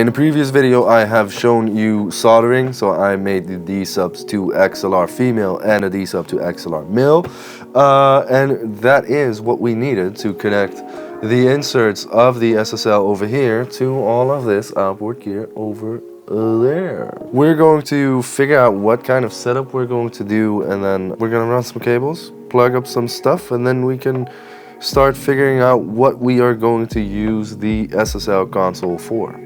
In the previous video I have shown you soldering, so I made the D-subs to XLR female and a D-sub to XLR male, and that is what we needed to connect the inserts of the SSL over here to all of this outboard gear over there. We're going to figure out what kind of setup we're going to do, and then we're going to run some cables, plug up some stuff, and then we can start figuring out what we are going to use the SSL console for.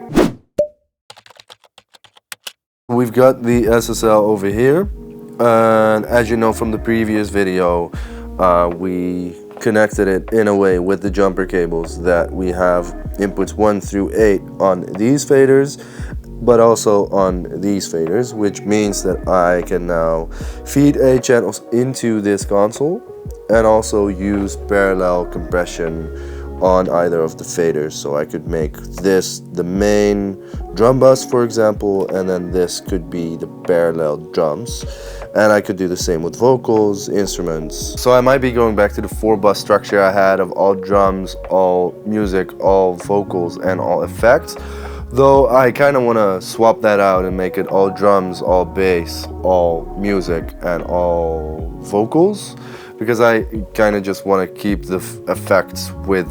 We've got the SSL over here, and as you know from the previous video, we connected it in a way with the jumper cables that we have inputs 1 through 8 on these faders, but also on these faders, which means that I can now feed A channels into this console and also use parallel compression on either of the faders. So I could make this the main drum bus, for example, and then this could be the parallel drums, and I could do the same with vocals, instruments. So I might be going back to the 4-bus structure I had of all drums, all music, all vocals, and all effects, though I kind of want to swap that out and make it all drums, all bass, all music, and all vocals, because I kind of just want to keep the effects with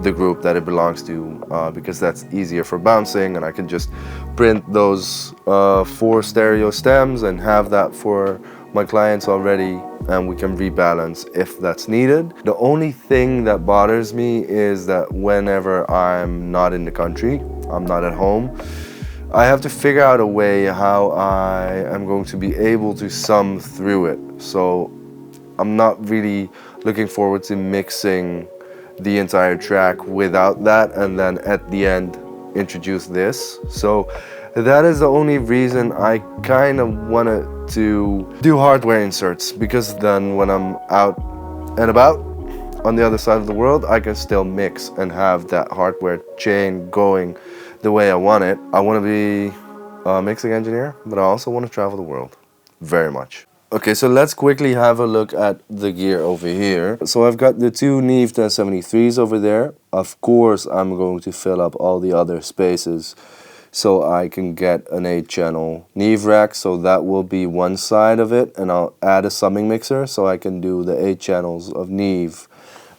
the group that it belongs to, because that's easier for bouncing, and I can just print those 4 stereo stems and have that for my clients already, and we can rebalance if that's needed. The only thing that bothers me is that whenever I'm not in the country, I'm not at home, I have to figure out a way how I am going to be able to sum through it. So I'm not really looking forward to mixing the entire track without that and then at the end introduce this. So that is the only reason I kind of wanted to do hardware inserts, because then when I'm out and about on the other side of the world, I can still mix and have that hardware chain going the way I want it. I want to be a mixing engineer, but I also want to travel the world very much. Okay, so let's quickly have a look at the gear over here. So I've got the 2 Neve 1073s over there. Of course, I'm going to fill up all the other spaces so I can get an 8-channel Neve rack. So that will be one side of it, and I'll add a summing mixer so I can do the 8 channels of Neve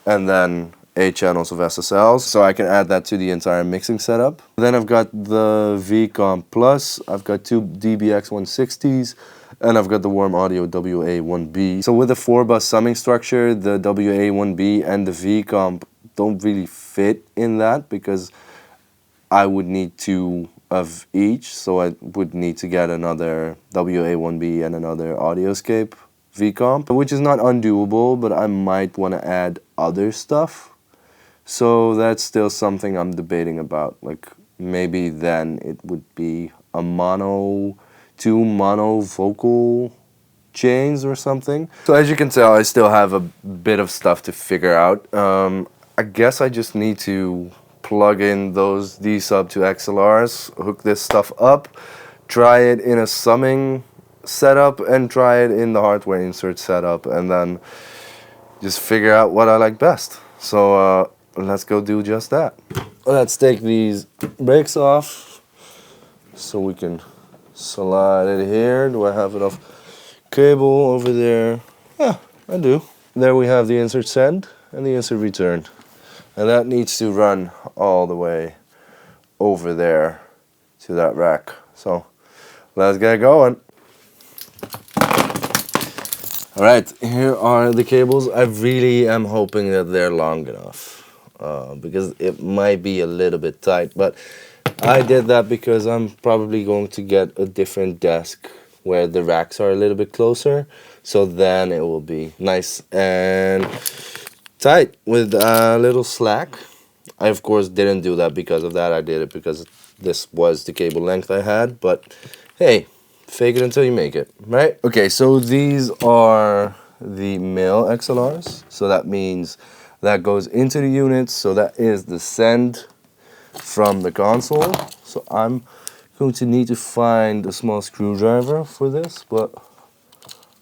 and then 8 channels of SSLs, so I can add that to the entire mixing setup. Then I've got the VComp Plus, I've got 2 DBX 160s, and I've got the Warm Audio WA1B. So with the 4-bus summing structure, the WA1B and the VComp don't really fit in that, because I would need 2 of each, so I would need to get another WA1B and another Audioscape VComp, which is not undoable, but I might want to add other stuff. So that's still something I'm debating about. Like, maybe then it would be a 2 mono vocal chains or something. So as you can tell, I still have a bit of stuff to figure out. I guess I just need to plug in those D-sub to XLRs, hook this stuff up, try it in a summing setup, and try it in the hardware insert setup, and then just figure out what I like best. So let's go do just that. Let's take these brakes off so we can slide it here. Do I have enough cable over there? Yeah, I do. There we have the insert send and the insert return, and that needs to run all the way over there to that rack. So let's get going. Alright, here are the cables. I really am hoping that they're long enough, because it might be a little bit tight, but I did that because I'm probably going to get a different desk where the racks are a little bit closer, so then it will be nice and tight with a little slack. I of course didn't do that because of that. I did it because this was the cable length I had, but hey, fake it until you make it, right? Okay, so these are the male XLRs, so that means that goes into the units, so that is the send from the console. So I'm going to need to find a small screwdriver for this, but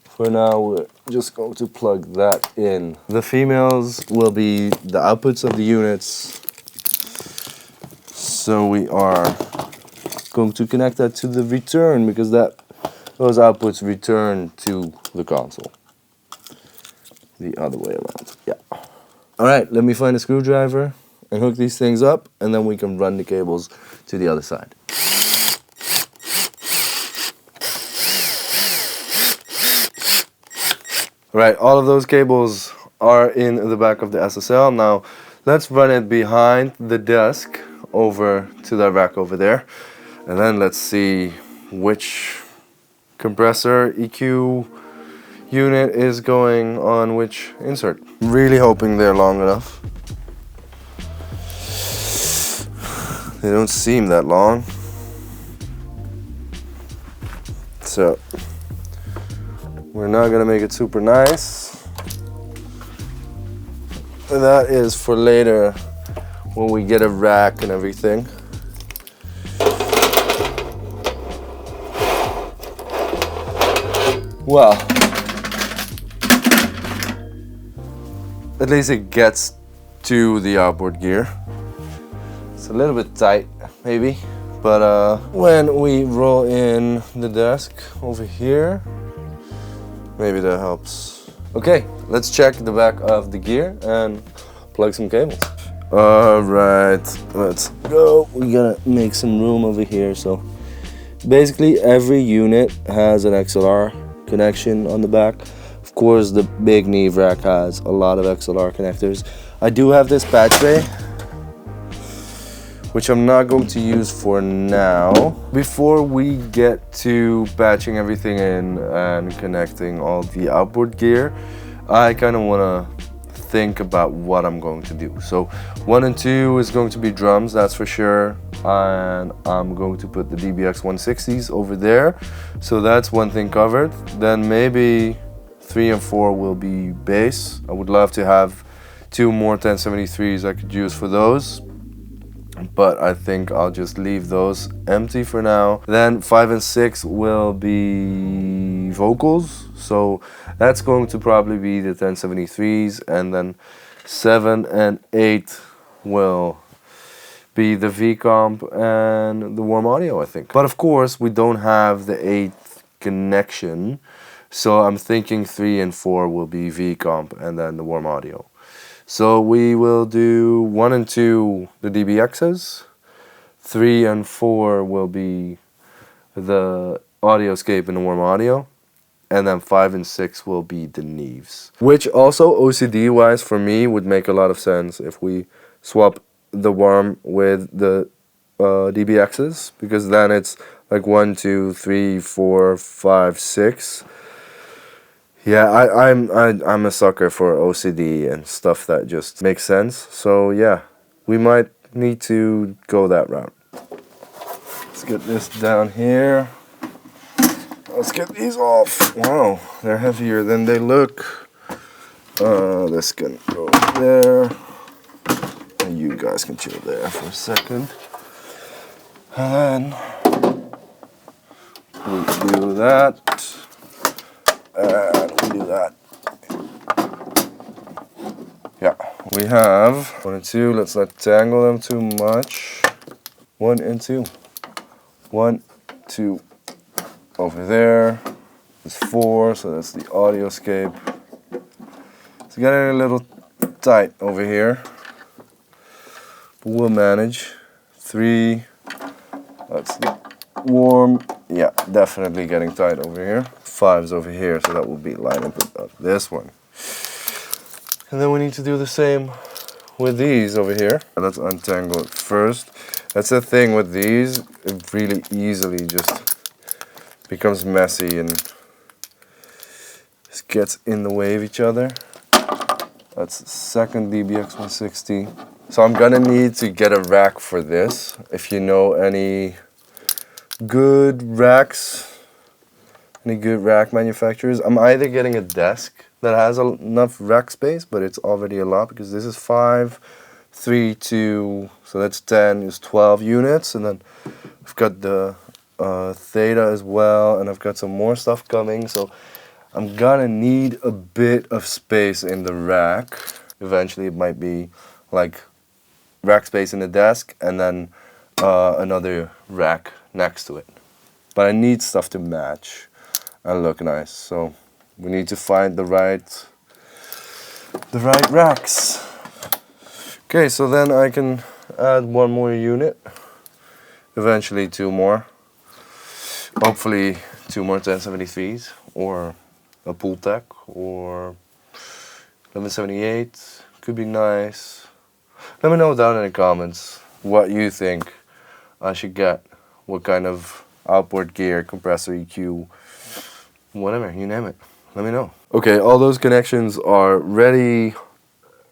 for now we're just going to plug that in. The females will be the outputs of the units, so we are going to connect that to the return, because those outputs return to the console. The other way around, yeah. Alright, let me find a screwdriver and hook these things up, and then we can run the cables to the other side. Right, all of those cables are in the back of the SSL. Now, let's run it behind the desk over to that rack over there. And then let's see which compressor EQ unit is going on which insert. Really hoping they're long enough. They don't seem that long. So, we're not gonna make it super nice. And that is for later when we get a rack and everything. Well, at least it gets to the outboard gear. It's a little bit tight, maybe, but when we roll in the desk over here, maybe that helps. Okay, let's check the back of the gear and plug some cables. Alright, let's go. We gotta make some room over here. So basically every unit has an XLR connection on the back. Of course, the big Neve rack has a lot of XLR connectors. I do have this patch bay, which I'm not going to use for now. Before we get to patching everything in and connecting all the outboard gear, I kind of want to think about what I'm going to do. So 1 and 2 is going to be drums, that's for sure, and I'm going to put the DBX 160s over there. So that's one thing covered. Then maybe 3 and 4 will be bass. I would love to have 2 more 1073s I could use for those, but I think I'll just leave those empty for now. Then 5 and 6 will be vocals, so that's going to probably be the 1073s, and then 7 and 8 will be the V-comp and the warm audio, I think. But of course, we don't have the 8th connection, so I'm thinking 3 and 4 will be V-comp and then the warm audio. So we will do 1 and 2 the DBXs, 3 and 4 will be the audioscape and the warm audio, and then 5 and 6 will be the Neves. Which also OCD wise for me would make a lot of sense if we swap the warm with the DBXs, because then it's like 1, 2, 3, 4, 5, 6. Yeah, I'm a sucker for OCD and stuff that just makes sense. So yeah, we might need to go that route. Let's get this down here. Let's get these off. Wow, they're heavier than they look. This can go there. And you guys can chill there for a second. And then we do that. And we do that. Yeah, we have 1 and 2. Let's not tangle them too much. 1 and 2. 1, 2. Over there. There's 4, so that's the audioscape. It's getting a little tight over here, but we'll manage. 3. That's the warm. Yeah, definitely getting tight over here. 5's over here, so that will be line input of this one. And then we need to do the same with these over here. Let's untangle it first. That's the thing with these, it really easily just becomes messy and just gets in the way of each other. That's the second DBX 160. So I'm gonna need to get a rack for this. If you know any good racks, any good rack manufacturers, I'm either getting a desk that has enough rack space, but it's already a lot because this is 5, 3, 2, so that's 10, is 12 units, and then I've got the Theta as well, and I've got some more stuff coming, so I'm gonna need a bit of space in the rack. Eventually it might be like rack space in the desk and then another rack next to it. But I need stuff to match and look nice, so we need to find the right racks. Okay, so then I can add one more unit, eventually two more, hopefully two more 1073s or a pool tech or 1178, could be nice. Let me know down in the comments what you think I should get, what kind of outboard gear, compressor, EQ, whatever, you name it. Let me know. Okay, all those connections are ready.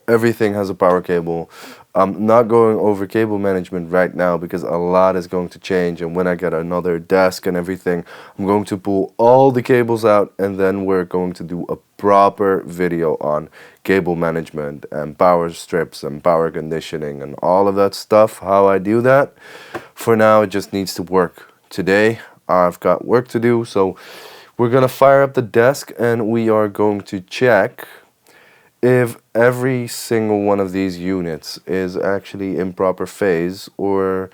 Everything has a power cable. I'm not going over cable management right now because a lot is going to change, and when I get another desk and everything, I'm going to pull all the cables out, and then we're going to do a proper video on cable management and power strips and power conditioning and all of that stuff, how I do that. For now, it just needs to work. Today, I've got work to do, so we're gonna fire up the desk and we are going to check if every single one of these units is actually in proper phase, or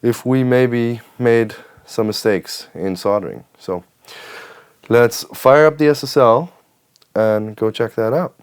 if we maybe made some mistakes in soldering. So let's fire up the SSL and go check that out.